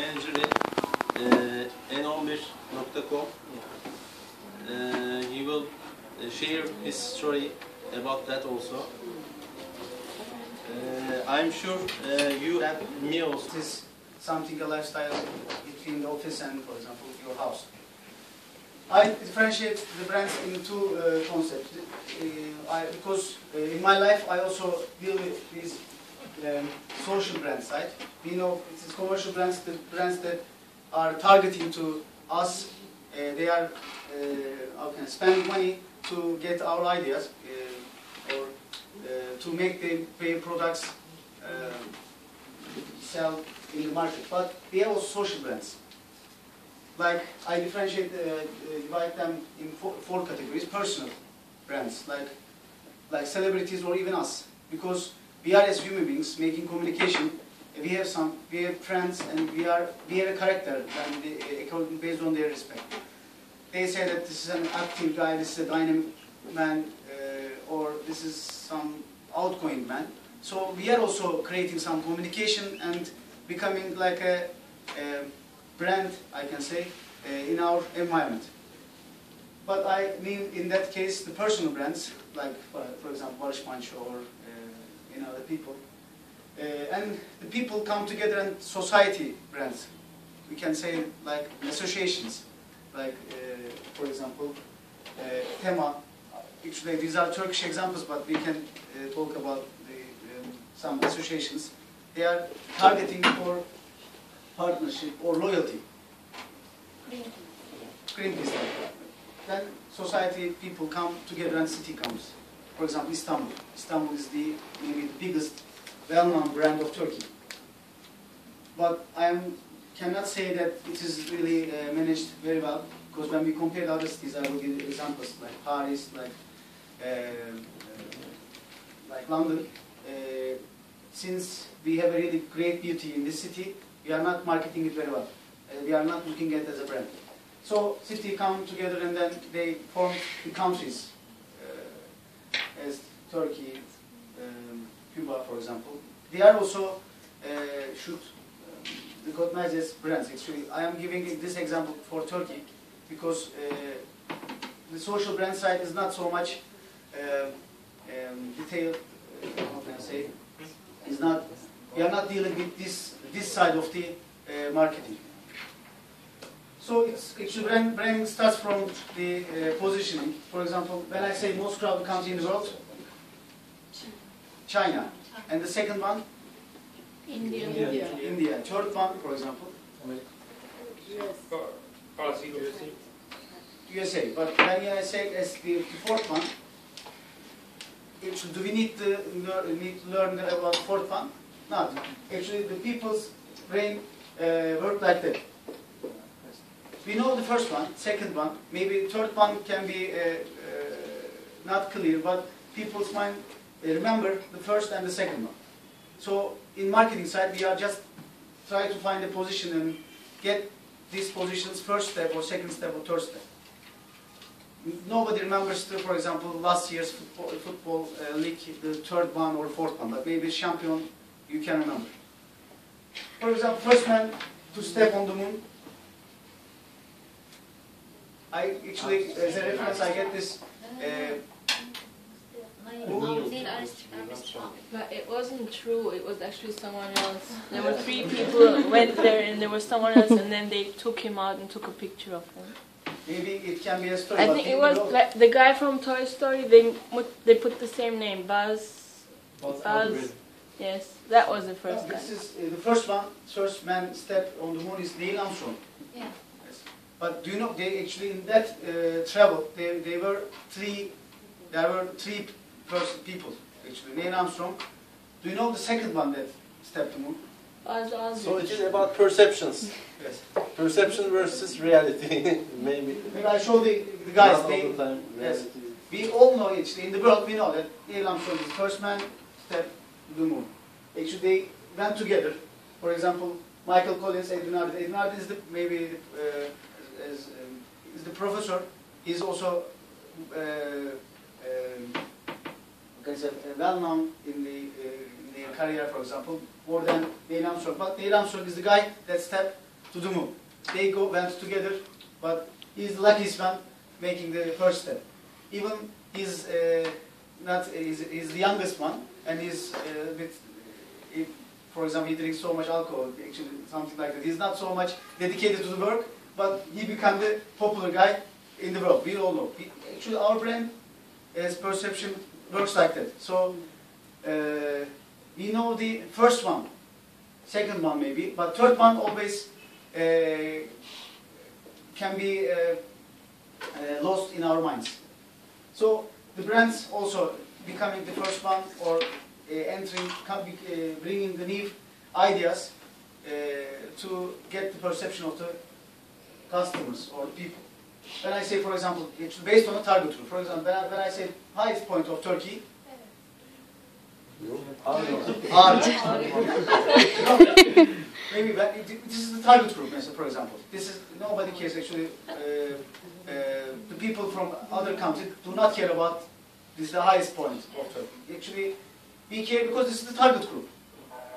manager in n11.com. He will share his story about that also. I'm sure you and me also. It is something a lifestyle between the office and, for example, your house. I differentiate the brands in two concepts. Because in my life I also deal with these social brands, right? We know it is commercial brands, the brands that are targeting to us. They are spending money to get our ideas or to make their products sell in the market. But they are also social brands. Like I differentiate, divide them in four categories. Personal brands, like celebrities or even us, because we are as human beings making communication. We have friends, and we have a character, and based on their respect. They say that this is an active guy, this is a dynamic man, or this is some outgoing man. So we are also creating some communication and becoming like a brand, I can say, in our environment. But I mean, in that case, the personal brands, like for example, Barış Manço or other people, and the people come together, and society brands. We can say like associations, like for example, Tema. Actually, these are Turkish examples, but we can talk about some associations. They are targeting for partnership or loyalty. Greenpeace. Then society people come together and city comes. For example, Istanbul. Istanbul is maybe the biggest well-known brand of Turkey. But I cannot say that it is really managed very well, because when we compare other cities, I will give examples like Paris, like London. Since we have a really great beauty in this city, we are not marketing it very well. We are not looking at it as a brand. So city come together and then they form the countries, as Turkey, Cuba, for example. They are also should recognize as brands. Actually, I am giving this example for Turkey because the social brand side is not so much detailed. How can I say? Is not. We are not dealing with this side of the marketing. So it's actually brand starts from the positioning. For example, when I say most crowded country in the world, China, and the second one, India. Third one, for example, USA. But when I say as the fourth one, actually, do we need to learn about the fourth one? Not. Actually, the people's brain work like that. We know the first one, second one, maybe third one can be not clear, but people's mind remember the first and the second one. So in marketing side, we are just trying to find a position and get these positions first step or second step or third step. Nobody remembers, for example, last year's football league, the third one or fourth one, but maybe champion you can remember. For example, first man to step on the moon. I actually, as a reference, I get this. But it wasn't true. It was actually someone else. There were 3 people who went there, and there was someone else, and then they took him out and took a picture of him. Maybe it can be a story. I think it was like the guy from Toy Story. They put the same name, Buzz. Yes, that was the first guy. This is the first one. First man step on the moon is Neil Armstrong. Yeah. Yes. But do you know they actually in that travel there were 3 people actually. Neil Armstrong. Do you know the second one that stepped the moon? Buzz Aldrin. So it is about perceptions. Yes. Perception versus reality, maybe. Maybe I show the guys. Not all the time. Yes. We all know actually in the world we know that Neil Armstrong is the first man stepped to the moon. Actually they went together. For example, Michael Collins, Edwin Aldrin. Edwin Aldrin is the professor. He's also well known in the career, for example, more than Neil Armstrong. But Neil Armstrong is the guy that stepped to the moon. They went together, but he's the luckiest one making the first step. Even he's he's the youngest one, and he's for example, he drinks so much alcohol, actually something like that. He's not so much dedicated to the work, but he became the popular guy in the world. We all know. Actually, our brain, as perception, works like that. So we know the first one, second one maybe, but third one always can be lost in our minds. So the brands also becoming the first one, or entering, bringing the new ideas to get the perception of the customers or people. When I say, for example, it's based on a target group. For example, when I say highest point of Turkey, maybe this is the target group, for example. This is, nobody cares actually. The people from other countries do not care about this is the highest point of Turkey. Actually, we care because this is the target group.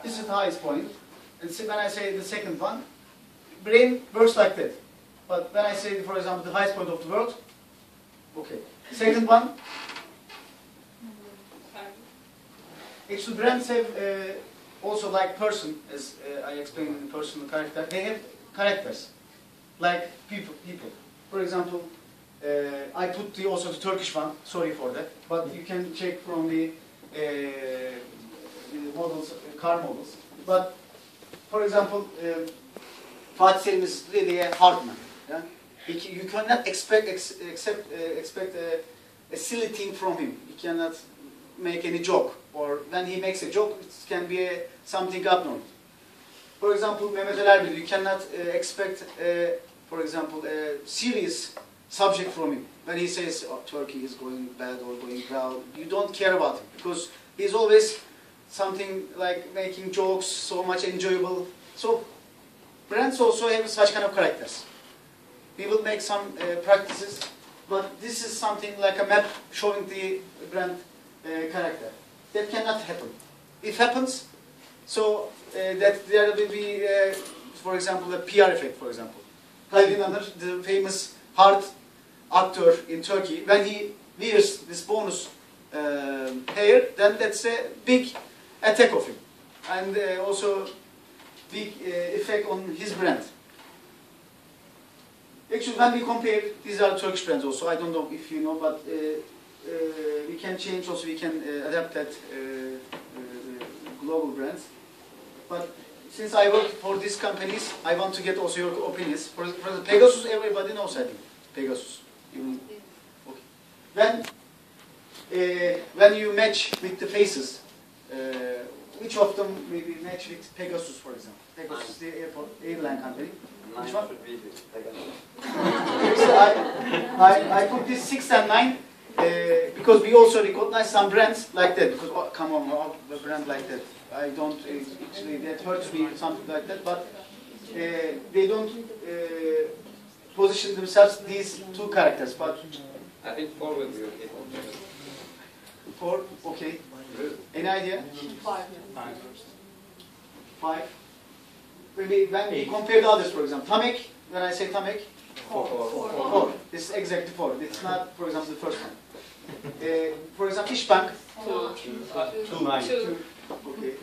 This is the highest point. And so when I say the second one, brain works like that. But when I say, for example, the highest point of the world, okay. Second one, actually brands have also like person, as I explained in the personal character, they have characters, like people. For example, I put also the Turkish one, sorry for that, but you can check from the models, car models. But for example, Fatih Selim is really a hard man. Yeah? You cannot expect a silly thing from him. You cannot make any joke, or when he makes a joke, it can be something abnormal. For example, Mehmet Ali Erbil, you cannot expect, for example, a serious subject from him. When he says, oh, Turkey is going bad or going well, you don't care about him, because he's always something like making jokes, so much enjoyable. So brands also have such kind of characters. We will make some practices, but this is something like a map showing the brand character. That cannot happen. If happens, so that there will be, for example, a PR effect, for example. Halil İnanır, the famous hard actor in Turkey, when he wears this bonus hair, then that's a big attack of him. And also big effect on his brand. Actually, when we compare, these are Turkish brands also, I don't know if you know, but we can change also, we can adapt that global brands. But since I work for these companies, I want to get also your opinions. For the Pegasus, everybody knows, I think. Pegasus. Okay. When you match with the faces, which of them maybe match with Pegasus, for example? Pegasus is the airline company. Which one? I put this 6 and 9 because we also recognize some brands like that. Because oh, come on, a brand like that. I don't actually, that hurts me, something like that. But they don't position themselves these two characters. But I think 4 will be okay. 4, okay. Any idea? 5. 5. When we compare the others, for example, Tamek, when I say Tamek, 4. This is exactly 4. It's not, for example, the first one. For example, İşbank, 2. okay.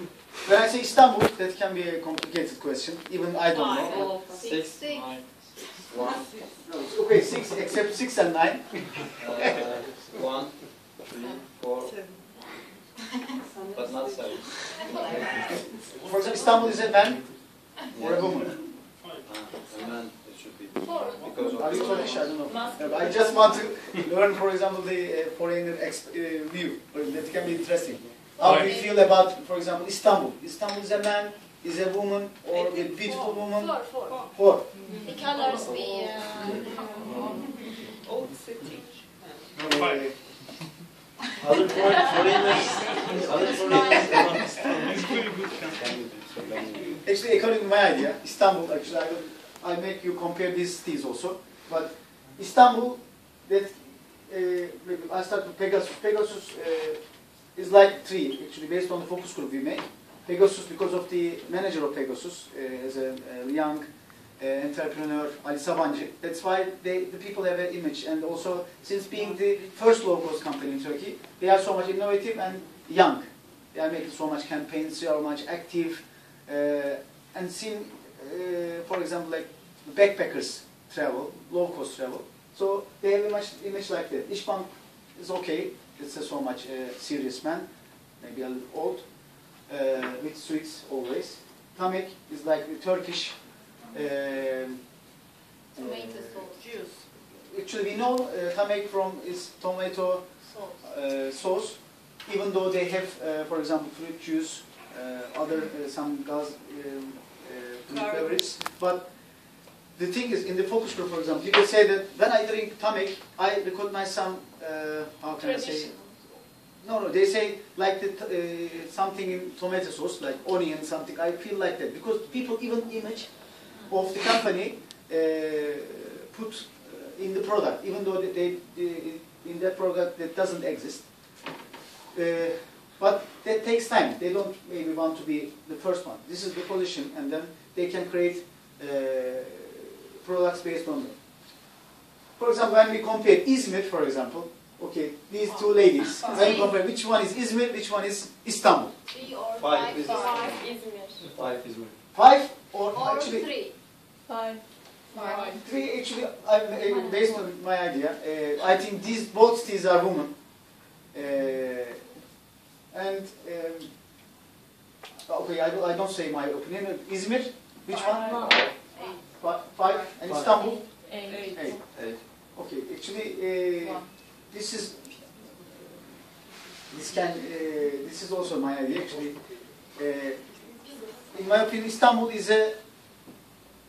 When I say Istanbul, that can be a complicated question. Even I don't know. 6, 9, 1. No, it's okay, 6, except 6 and 9. 1, 3, 4. But not 7. For example, Istanbul is a man or a woman. And then it should be. Because of Are you Turkish? I don't know. I just want to learn, for example, the foreigner view. That can be interesting. How do you feel about, for example, Istanbul? Istanbul is a man, is a woman, or a beautiful woman? 4. The colors be Old city. other foreigners. Actually, according to my idea, Istanbul, actually, I make you compare these cities also. But Istanbul, that I start with Pegasus. Pegasus is like 3, actually, based on the focus group we make. Pegasus, because of the manager of Pegasus, as a young entrepreneur Ali Sabancı. That's why the people have an image. And also, since being the first low-cost company in Turkey, they are so much innovative and young. They are making so much campaigns, they are much active. And seen, for example, like backpackers travel, low-cost travel. So they have a much image like that. İşbank is okay. It's a so much serious man, maybe a little old, with sweets always. Tamek is like the Turkish Tomato sauce. Juice. actually we know Tamek from is tomato Sauce. sauce, even though they have, for example, fruit juice, other some gas fruit beverages. But the thing is, in the focus group, for example, you can say that when I drink Tamek, I recognize some, how can I say? Tradition. No, they say like the, something in tomato sauce, like onion, something. I feel like that because people even image of the company put in the product, even though they in that product that doesn't exist. But that takes time. They don't maybe want to be the first one. This is the position, and then they can create products based on that. For example, when we compare Izmir, for example, okay, these two ladies, when we compare which one is Izmir, which one is Istanbul. 3 or Five 5. is- 5. İzmir. 5 is more. 5 or Or actually 3. 5. 3. Actually, I'm based on my idea. I think these both cities are women, and okay, I don't say my opinion. Izmir, which one? 5 and Istanbul. 8. 8. 8. Okay, actually, this is this is also my idea. Actually, in my opinion, Istanbul is a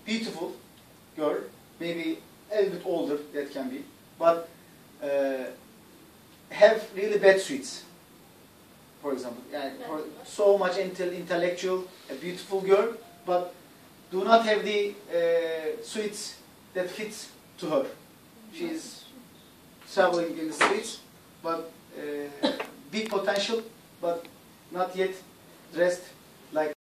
beautiful girl, maybe a little bit older, that can be, but have really bad sweets. For example, so much intellectual, a beautiful girl, but do not have the sweets that fits to her. She is traveling in the streets, but big potential, but not yet dressed like